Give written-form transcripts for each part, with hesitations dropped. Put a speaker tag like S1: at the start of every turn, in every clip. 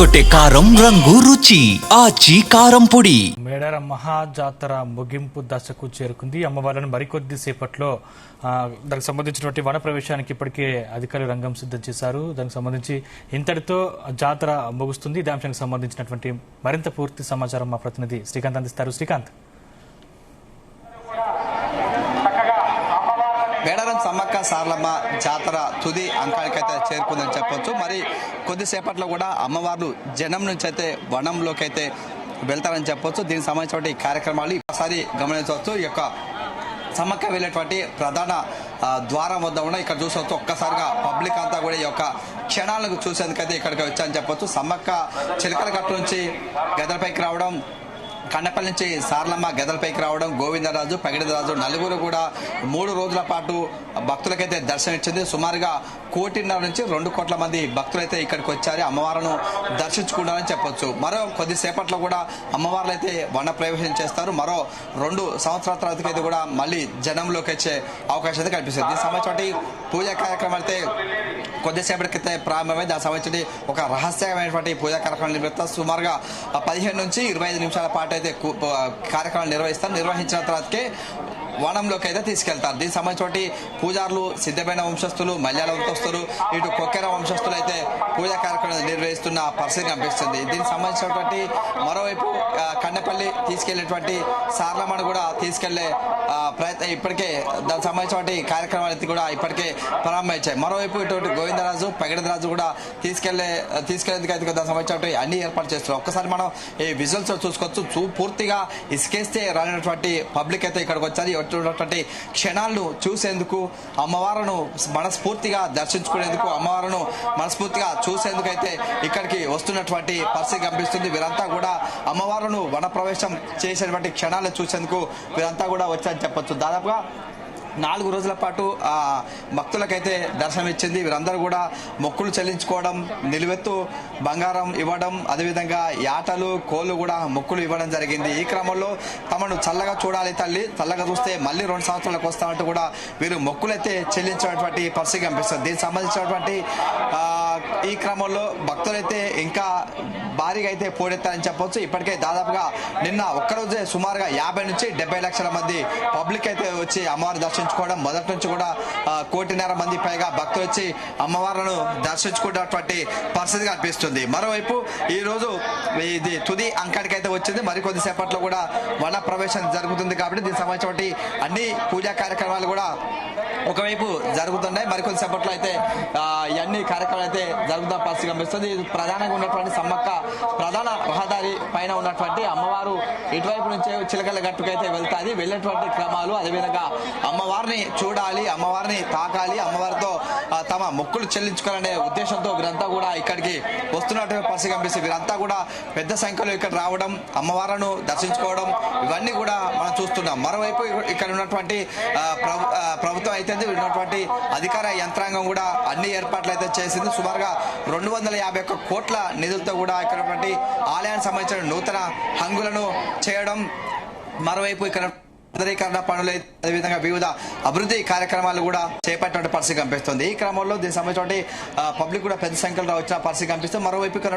S1: అదరగొట్టే కారం రంగు రుచి ఆచి కారం పొడి.
S2: మేడారం మహాజాతర ముగింపు దశకు చేరుకుంది. అమ్మవారిని మరికొద్ది సేపట్లో దానికి సంబంధించినటువంటి వన ప్రవేశానికి ఇప్పటికే అధికారులు రంగం సిద్ధం చేశారు. దానికి సంబంధించి ఇంతటితో జాతర ముగుస్తుంది. ఇదే అంశానికి సంబంధించినటువంటి మరింత పూర్తి సమాచారం మా ప్రతినిధి శ్రీకాంత్ అందిస్తారు. శ్రీకాంత్,
S3: మేడారం సమ్మక్క సారలమ్మ జాతర తుది అంకానికైతే చేరుకుందని చెప్పొచ్చు. మరి కొద్దిసేపట్లో కూడా అమ్మవార్లు జనం నుంచి అయితే వనంలోకి అయితే వెళ్తారని చెప్పొచ్చు. దీనికి సంబంధించిన కార్యక్రమాలు ఒకసారి గమనించవచ్చు. ఈ యొక్క సమ్మక్క వెళ్ళేటువంటి ప్రధాన ద్వారం వద్ద ఉన్న ఇక్కడ చూసవచ్చు. ఒక్కసారిగా పబ్లిక్ అంతా కూడా ఈ యొక్క క్షణాలకు చూసేందుకైతే ఇక్కడికి వచ్చారని చెప్పొచ్చు. సమ్మక్క చిలకల గట్టు నుంచి గదలపైకి రావడం, కండపల్లి నుంచి సారలమ్మ గదలపైకి రావడం, గోవిందరాజు, పగిడిరాజు నలుగురు కూడా 3 రోజుల పాటు భక్తులకైతే దర్శనం ఇచ్చింది. సుమారుగా 1.5 నుంచి 2 కోట్ల మంది భక్తులైతే ఇక్కడికి వచ్చారు, అమ్మవారిని దర్శించుకున్నారని చెప్పొచ్చు. మరో కొద్దిసేపట్లో కూడా అమ్మవార్లు అయితే వన ప్రవేశం చేస్తారు. మరో 2 సంవత్సరాల తర్వాత అయితే కూడా మళ్ళీ జనంలోకి వచ్చే అవకాశం అయితే కనిపిస్తుంది. దీనికి సంబంధించిన పూజా కార్యక్రమం అయితే కొద్దిసేపటికైతే ప్రారంభమై దానికి సంబంధించి ఒక రహస్యమైనటువంటి పూజా కార్యక్రమాలు నిర్వహిస్తారు. సుమారుగా 15 నుంచి 25 నిమిషాల పాటు అయితే కార్యక్రమాలు నిర్వహిస్తారు. నిర్వహించిన తర్వాతకే వనంలోకి అయితే తీసుకెళ్తారు. దీనికి సంబంధించిన పూజారులు సిద్ధమైన వంశస్థులు, మల్యాల వంశస్థులు, ఇటు కొక్కెర వంశస్థులు అయితే పూజా కార్యక్రమం నిర్వహిస్తున్న పరిస్థితి కనిపిస్తుంది. దీనికి సంబంధించినటువంటి మరోవైపు కండపల్లి తీసుకెళ్లేటువంటి సారలమ్మను కూడా తీసుకెళ్లే ప్రయత్నం ఇప్పటికే దానికి సంబంధించిన కార్యక్రమాలు కూడా ఇప్పటికే ప్రారంభించాయి. మరోవైపు ఇటువంటి గోవిందరాజు, పగిడిరాజు కూడా తీసుకెళ్లేందుకు అయితే దానికి సంబంధించిన అన్ని ఏర్పాటు చేస్తున్నారు. ఒక్కసారి మనం ఈ విజువల్స్ చూసుకోవచ్చు. పూర్తిగా ఇసుకేస్తే రానటువంటి పబ్లిక్ అయితే ఇక్కడికి వచ్చారు. ఉన్నటువంటి క్షణాలను చూసేందుకు, అమ్మవారిను మనస్ఫూర్తిగా దర్శించుకునేందుకు, అమ్మవారిను మనస్ఫూర్తిగా చూసేందుకు అయితే ఇక్కడికి వస్తున్నటువంటి పరిస్థితి కనిపిస్తుంది. వీరంతా కూడా అమ్మవారిను వన ప్రవేశం చేసేటువంటి క్షణాలు చూసేందుకు వీరంతా కూడా వచ్చారని చెప్పొచ్చు. దాదాపుగా 4 రోజుల పాటు భక్తులకైతే దర్శనం ఇచ్చింది. వీరందరూ కూడా మొక్కులు చెల్లించుకోవడం, నిలువెత్తు బంగారం ఇవ్వడం, అదేవిధంగా యాటలు, కోళ్లు కూడా మొక్కులు ఇవ్వడం జరిగింది. ఈ క్రమంలో తమను చల్లగా చూడాలి తల్లి, చల్లగా చూస్తే మళ్ళీ 2 సంవత్సరాలకు వస్తామంటూ కూడా వీరు మొక్కులైతే చెల్లించినటువంటి పరిస్థితి కనిపిస్తుంది. దీనికి సంబంధించినటువంటి ఈ క్రమంలో భక్తులైతే ఇంకా భారీగా అయితే పోడెత్తారని చెప్పొచ్చు. ఇప్పటికే దాదాపుగా నిన్న ఒక్కరోజే సుమారుగా 50 నుంచి 70 లక్షల మంది పబ్లిక్ అయితే వచ్చి అమ్మవారిని దర్శించుకోవడం, మొదటి నుంచి కూడా 1.5 మంది పైగా భక్తులు వచ్చి అమ్మవార్లను దర్శించుకున్నటువంటి పరిస్థితి కనిపిస్తుంది. మరోవైపు ఈ రోజు ఇది తుది అంకానికి అయితే వచ్చింది. మరికొద్ది సేపట్లో కూడా వన ప్రవేశం జరుగుతుంది. కాబట్టి దీనికి సంబంధించిన అన్ని పూజా కార్యక్రమాలు కూడా ఒకవైపు జరుగుతున్నాయి. మరికొద్ది సేపట్లో అయితే ఇవన్నీ కార్యక్రమాలు అయితే జరుగుతున్న పరిస్థితి కనిపిస్తుంది. ప్రధానంగా ఉన్నటువంటి సమ్మక్క ప్రధాన రహదారి పైన ఉన్నటువంటి అమ్మవారు ఇటువైపు నుంచే చిలకల గట్టుకైతే వెళ్తాది. వెళ్ళేటువంటి క్రమాలు, అదేవిధంగా అమ్మవారిని చూడాలి, అమ్మవారిని తాకాలి, అమ్మవారితో తమ మొక్కులు చెల్లించుకోవాలనే ఉద్దేశంతో వీరంతా కూడా ఇక్కడికి వస్తున్నటువంటి పరిస్థితి కనిపిస్తుంది. వీరంతా కూడా పెద్ద సంఖ్యలో ఇక్కడ రావడం, అమ్మవారిని దర్శించుకోవడం, ఇవన్నీ కూడా మనం చూస్తున్నాం. మరోవైపు ఇక్కడ ఉన్నటువంటి ప్రభుత్వం అయితే ఉన్నటువంటి అధికార యంత్రాంగం కూడా అన్ని ఏర్పాట్లు అయితే చేసింది. సుమారుగా 251 కోట్ల నిధులతో కూడా ఇక్కడ ఆలయానికి సంబంధించిన నూతన హంగులను చేయడం, మరోవైపు ఇక్కడ సుందరీకరణ పనులు, అదేవిధంగా వివిధ అభివృద్ధి కార్యక్రమాలు కూడా చేపట్టిన పరిస్థితి కనిపిస్తుంది. ఈ క్రమంలో దీనికి సంబంధించిన పబ్లిక్ కూడా పెద్ద సంఖ్యలో వచ్చిన పరిస్థితి కనిపిస్తుంది. మరోవైపు ఇక్కడ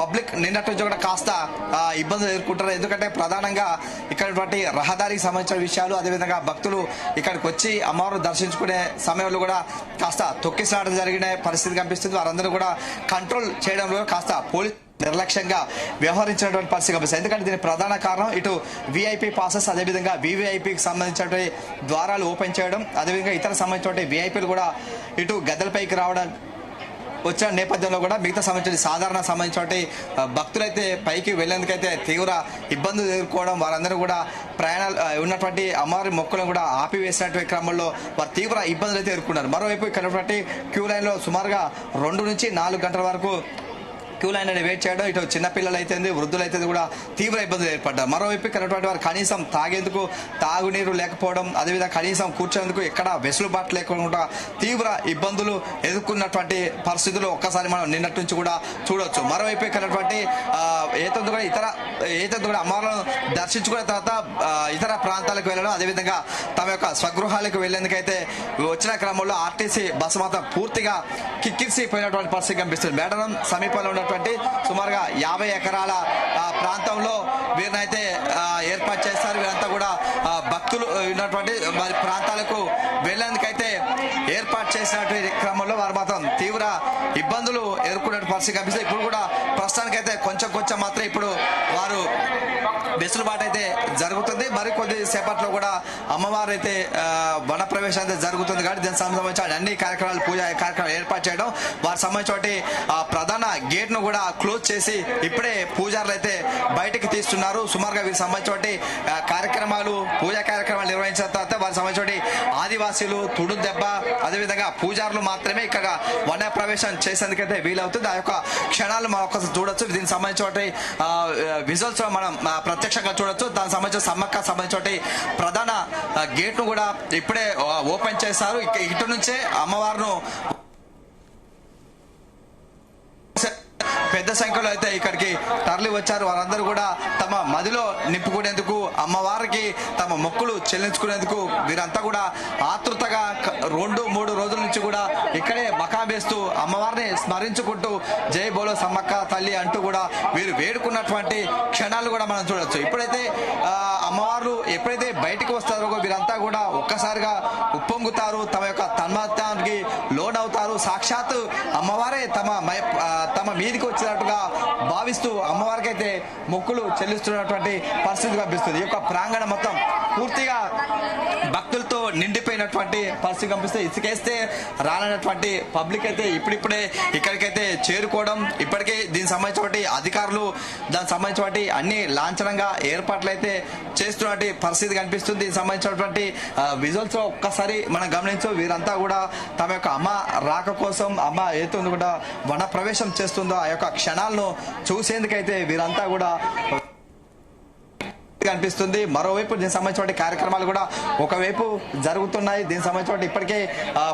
S3: పబ్లిక్ నిన్నటి నుంచి కూడా కాస్త ఇబ్బందులు ఎదుర్కొంటారు. ఎందుకంటే ప్రధానంగా ఇక్కడ రహదారికి సంబంధించిన విషయాలు, అదేవిధంగా భక్తులు ఇక్కడికి వచ్చి అమ్మవారిని దర్శించుకునే సమయంలో కూడా కాస్త తొక్కిసలాట జరిగిన పరిస్థితి కనిపిస్తుంది. వారందరూ కూడా కంట్రోల్ చేయడంలో కాస్త పోలీసు నిర్లక్ష్యంగా వ్యవహరించినటువంటి పరిస్థితి కనిపిస్తుంది. ఎందుకంటే దీని ప్రధాన కారణం ఇటు విఐపి పాసెస్, అదేవిధంగా వివిఐపికి సంబంధించినటువంటి ద్వారాలు ఓపెన్ చేయడం, అదేవిధంగా ఇతర సంబంధించిన విఐపీలు కూడా ఇటు గద్దెలపైకి రావడం వచ్చిన నేపథ్యంలో కూడా మిగతా సంబంధించిన సాధారణ సంబంధించిన భక్తులైతే పైకి వెళ్లేందుకైతే తీవ్ర ఇబ్బందులు ఎదుర్కోవడం, వారందరూ కూడా ప్రయాణాలు ఉన్నటువంటి అమ్మవారి మొక్కులను కూడా ఆపివేసినటువంటి క్రమంలో వారు తీవ్ర ఇబ్బందులు అయితే ఎదుర్కొన్నారు. మరోవైపు ఇక్కడ క్యూ లైన్లో సుమారుగా 2 నుంచి 4 గంటల వరకు క్యూ లైన్ అనేది వెయిట్ చేయడం, ఇటు చిన్నపిల్లలు అయితే వృద్ధులు అయితే కూడా తీవ్ర ఇబ్బందులు ఏర్పడ్డారు. మరోవైపు ఇక్కడ వారు కనీసం తాగేందుకు తాగునీరు లేకపోవడం, అదేవిధంగా కనీసం కూర్చోందుకు ఎక్కడ వెసులుబాటు లేకుండా తీవ్ర ఇబ్బందులు ఎదుర్కొన్నటువంటి పరిస్థితులు ఒక్కసారి మనం నిన్నటి నుంచి కూడా చూడవచ్చు. మరోవైపు ఇక్కడ ఇతర కూడా అమ్మవారిని దర్శించుకున్న తర్వాత ఇతర ప్రాంతాలకు వెళ్ళడం, అదేవిధంగా తమ యొక్క స్వగృహాలకు వెళ్లేందుకైతే వచ్చిన క్రమంలో ఆర్టీసీ బస్సు మాత్రం పూర్తిగా కిక్కిరిసిపోయినటువంటి పరిస్థితి కనిపిస్తుంది. మేడారం సమీపంలో ఉన్న ఉన్నటువంటి సుమారుగా 50 ఎకరాల ప్రాంతంలో వీరినైతే ఏర్పాటు చేస్తారు. వీరంతా కూడా భక్తులు ఉన్నటువంటి వారి ప్రాంతాలకు వెళ్లేందుకైతే ఏర్పాటు చేసినటువంటి క్రమంలో వారు మాత్రం తీవ్ర ఇబ్బందులు ఎదుర్కొనే పరిస్థితి కనిపిస్తుంది. ఇప్పుడు కూడా ప్రస్తుతానికైతే కొంచెం మాత్రం ఇప్పుడు వారు వెసులుబాటు అయితే జరుగుతుంది. మరి కొద్ది సేపట్లో కూడా అమ్మవారు అయితే వన ప్రవేశం అయితే జరుగుతుంది కాబట్టి దీనికి సంబంధించిన అన్ని కార్యక్రమాలు పూజా కార్యక్రమాలు ఏర్పాటు చేయడం, వారికి సంబంధించి ప్రధాన గేట్ ను కూడా క్లోజ్ చేసి ఇప్పుడే పూజారులు అయితే బయటకు తీస్తున్నారు. సుమారుగా వీరికి సంబంధించి కార్యక్రమాలు పూజా కార్యక్రమాలు నిర్వహించిన తర్వాత వారికి సంబంధించి ఆదివాసీలు తుడు దెబ్బ అదేవిధంగా పూజారులు మాత్రమే ఇక్కడ వన ప్రవేశం చేసేందుకైతే వీలవుతుంది. ఆ యొక్క క్షణాలు మనం ఒకసారి చూడొచ్చు. దీనికి సంబంధించి విజువల్స్ మనం ప్రత్యక్షంగా చూడొచ్చు. దానికి సంబంధించిన సమ్మక్క సంబంధించి ప్రధాన గేట్ ను కూడా ఇప్పుడే ఓపెన్ చేశారు. ఇటు నుంచే అమ్మవారిను పెద్ద సంఖ్యలో అయితే ఇక్కడికి తరలి వచ్చారు. వారందరూ కూడా తమ మదిలో నింపుకునేందుకు అమ్మవారికి తమ మొక్కులు చెల్లించుకునేందుకు వీరంతా కూడా ఆతృతగా 2-3 రోజుల నుంచి కూడా ఇక్కడే మకాం వేస్తూ అమ్మవారిని స్మరించుకుంటూ జై బోలో సమ్మక్క తల్లి అంటూ కూడా వీరు వేడుకున్నటువంటి క్షణాలు కూడా మనం చూడొచ్చు. ఇప్పుడైతే అమ్మవారు ఎప్పుడైతే బయటికి వస్తారో వీరంతా కూడా ఒక్కసారిగా ఉప్పొంగుతారు, తమ యొక్క తన్మత్తానికి లోనవుతారు. సాక్షాత్ అమ్మవారే తమ మీదికి వచ్చినట్టుగా భావిస్తూ అమ్మవారికి అయితే మొక్కులు చెల్లిస్తున్నటువంటి పరిస్థితి కనిపిస్తుంది. ఈ యొక్క ప్రాంగణం మొత్తం పూర్తిగా భక్తులతో నిండిపోయినటువంటి పరిస్థితి కనిపిస్తుంది. ఇసుకేస్తే రానటువంటి పబ్లిక్ అయితే ఇప్పుడిప్పుడే ఇక్కడికైతే చేరుకోవడం, ఇప్పటికే దీనికి సంబంధించిన అధికారులు దానికి సంబంధించిన అన్ని లాంఛనంగా ఏర్పాట్లు అయితే చేస్తున్నటువంటి పరిస్థితి కనిపిస్తుంది. దీనికి సంబంధించినటువంటి విజువల్స్ ఒక్కసారి మనం గమనించు. వీరంతా కూడా తమ యొక్క అమ్మ రాక కోసం అమ్మ ఏతో కూడా వన ప్రవేశం చేస్తుందో ఆ యొక్క క్షణాలను చూసేందుకైతే వీరంతా కూడా కనిపిస్తుంది. మరోవైపు దీనికి సంబంధించిన కార్యక్రమాలు కూడా ఒకవైపు జరుగుతున్నాయి. దీనికి సంబంధించిన ఇప్పటికే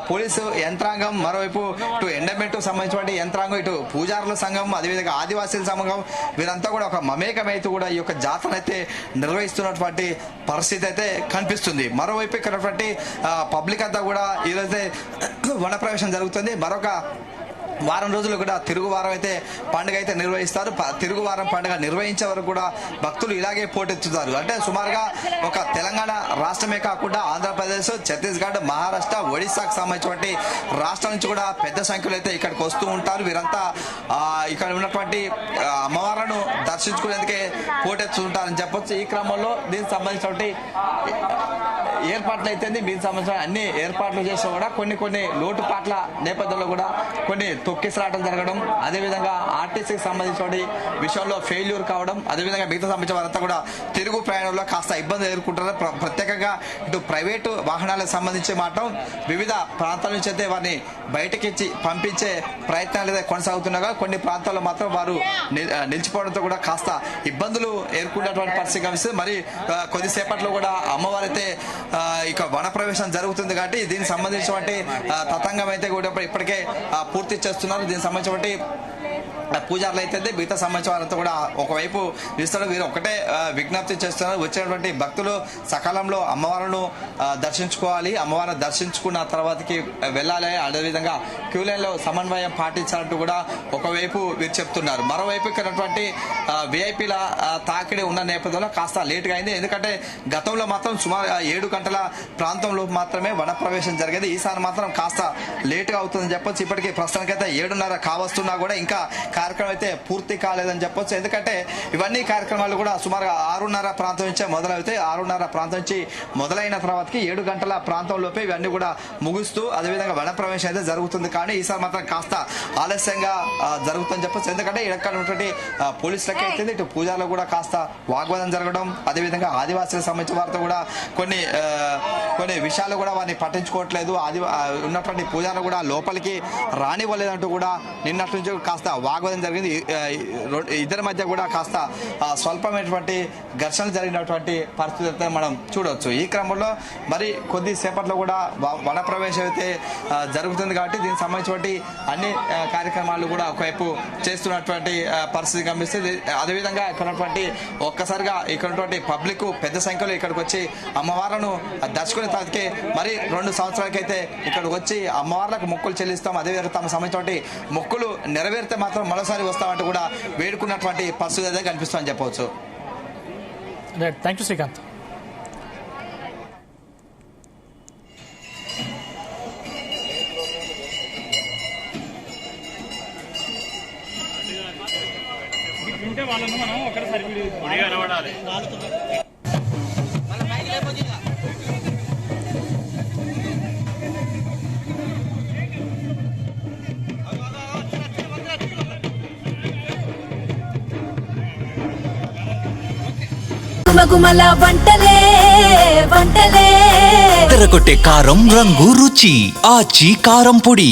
S3: పోలీసు యంత్రాంగం, మరోవైపు ఇటు ఎండమెంట్ సంబంధించిన యంత్రాంగం, ఇటు పూజారుల సంఘం, అదేవిధంగా ఆదివాసీల సంఘం వీరంతా కూడా ఒక మమేకమైతే కూడా ఈ యొక్క జాతరను అయితే నిర్వహిస్తున్నటువంటి పరిస్థితి అయితే కనిపిస్తుంది. మరోవైపు ఇక్కడ పబ్లిక్ అంతా కూడా ఈరోజైతే వన ప్రవేశం జరుగుతుంది. మరొక వారం రోజులు కూడా తిరుగువారం అయితే పండుగ అయితే నిర్వహిస్తారు. తిరుగువారం పండుగ నిర్వహించే వరకు కూడా భక్తులు ఇలాగే పోటెత్తుతారు. అంటే సుమారుగా ఒక తెలంగాణ రాష్ట్రమే కాకుండా ఆంధ్రప్రదేశ్, ఛత్తీస్గఢ్, మహారాష్ట్ర, ఒడిశాకు సంబంధించినటువంటి రాష్ట్రం నుంచి కూడా పెద్ద సంఖ్యలో అయితే ఇక్కడికి వస్తూ ఉంటారు. వీరంతా ఇక్కడ ఉన్నటువంటి అమ్మవార్లను దర్శించుకునేందుకే పోటెత్తుంటారని చెప్పొచ్చు. ఈ క్రమంలో దీనికి సంబంధించినటువంటి ఏర్పాట్లు అయితే దీనికి సంబంధించిన అన్ని ఏర్పాట్లు చేసినా కూడా కొన్ని లోటుపాట్ల నేపథ్యంలో కూడా కొన్ని తొక్కిసలాటలు జరగడం, అదేవిధంగా ఆర్టీసీకి సంబంధించిన విషయంలో ఫెయిల్యూర్ కావడం, అదేవిధంగా మిగతా సంబంధించిన వారంతా కూడా తిరుగు ప్రయాణంలో కాస్త ఇబ్బంది ఎదుర్కొంటారు. ప్రత్యేకంగా ఇటు ప్రైవేటు వాహనాలకు సంబంధించి మాత్రం వివిధ ప్రాంతాల నుంచి అయితే వారిని బయటకి పంపించే ప్రయత్నాలు అయితే కొనసాగుతున్నాగా కొన్ని ప్రాంతాల్లో మాత్రం వారు నిలిచిపోవడంతో కూడా కాస్త ఇబ్బందులు ఎదుర్కొన్నటువంటి పరిస్థితి కనిపిస్తుంది. మరి కొద్దిసేపట్లో కూడా అమ్మవారు అయితే ఇక వన ప్రవేశం జరుగుతుంది కాబట్టి దీనికి సంబంధించినటువంటి తతంగం అయితే కూడా ఇప్పటికే పూర్తి చేస్తున్నారు. దీనికి సంబంధించినటువంటి పూజారులు అయితే మిగతా సంబంధించిన వారంతా కూడా ఒకవైపు ఇస్తారు. వీరు ఒకటే విజ్ఞప్తి చేస్తున్నారు, వచ్చేటువంటి భక్తులు సకాలంలో అమ్మవారిను దర్శించుకోవాలి, అమ్మవారిని దర్శించుకున్న తర్వాతకి వెళ్ళాలి, అదేవిధంగా క్యూ లైన్ లో సమన్వయం పాటించాలంటూ కూడా ఒకవైపు వీరు చెప్తున్నారు. మరోవైపు ఇక్కడ విఐపీల తాకిడి ఉన్న నేపథ్యంలో కాస్త లేట్ గా అయింది. ఎందుకంటే గతంలో మాత్రం సుమారు 7 గంటల ప్రాంతంలో మాత్రమే వన ప్రవేశం జరిగేది. ఈసారి మాత్రం కాస్త లేట్ గా అవుతుందని చెప్పొచ్చు. ఇప్పటికీ ప్రస్తుతానికైతే 7:30 కావస్తున్నా కూడా ఇంకా కార్యక్రమం అయితే పూర్తి కాలేదని చెప్పొచ్చు. ఎందుకంటే ఇవన్నీ కార్యక్రమాలు కూడా సుమారుగా 6:30 ప్రాంతం నుంచే మొదలవుతాయి. 6:30 ప్రాంతం నుంచి మొదలైన తర్వాతకి 7 గంటల ప్రాంతంలోపే ఇవన్నీ కూడా ముగుస్తూ అదేవిధంగా వన ప్రవేశం అయితే జరుగుతుంది. కానీ ఈసారి మాత్రం కాస్త ఆలస్యంగా జరుగుతుందని చెప్పొచ్చు. ఎందుకంటే ఇక్కడ ఉన్నటువంటి పోలీసులకి అయితే ఇటు పూజారులు కూడా కాస్త వాగ్వాదం జరగడం, అదేవిధంగా ఆదివాసీలకు సంబంధించిన వారితో కూడా కొన్ని విషయాలు కూడా వారిని పట్టించుకోవట్లేదు, ఉన్నటువంటి పూజారులు కూడా లోపలికి రానివ్వలేదంటూ కూడా నిన్నటి నుంచి కాస్త వాగ్వాదం జరిగింది. ఇద్దరి మధ్య కూడా కాస్త స్వల్పమైనటువంటి ఘర్షణలు జరిగినటువంటి పరిస్థితి అయితే మనం చూడవచ్చు. ఈ క్రమంలో మరి కొద్దిసేపట్లో కూడా వన ప్రవేశం అయితే జరుగుతుంది కాబట్టి దీనికి సంబంధించినటువంటి అన్ని కార్యక్రమాలు కూడా ఒకవైపు చేస్తున్నటువంటి పరిస్థితి కనిపిస్తుంది. అదేవిధంగా ఇక్కడ ఒక్కసారిగా ఇక్కడ పబ్లిక్ పెద్ద సంఖ్యలో ఇక్కడికి వచ్చి అమ్మవార్లను దర్శకునే తర్వాతకి మరి 2 సంవత్సరాలకైతే ఇక్కడికి వచ్చి అమ్మవార్లకు మొక్కులు చెల్లిస్తాం, అదేవిధంగా తమ సంబంధించిన మొక్కులు నెరవేరితే మాత్రం మరోసారి వస్తామంటూ కూడా వేడుకున్నటువంటి పరిస్థితి అయితే కనిపిస్తుందని చెప్పవచ్చు.
S2: Right, thank you Srikanth.
S4: గుమగుమల వంటలే వంటలే
S1: తెరకొట్టే కారం రంగు రుచి ఆచి కారం పొడి.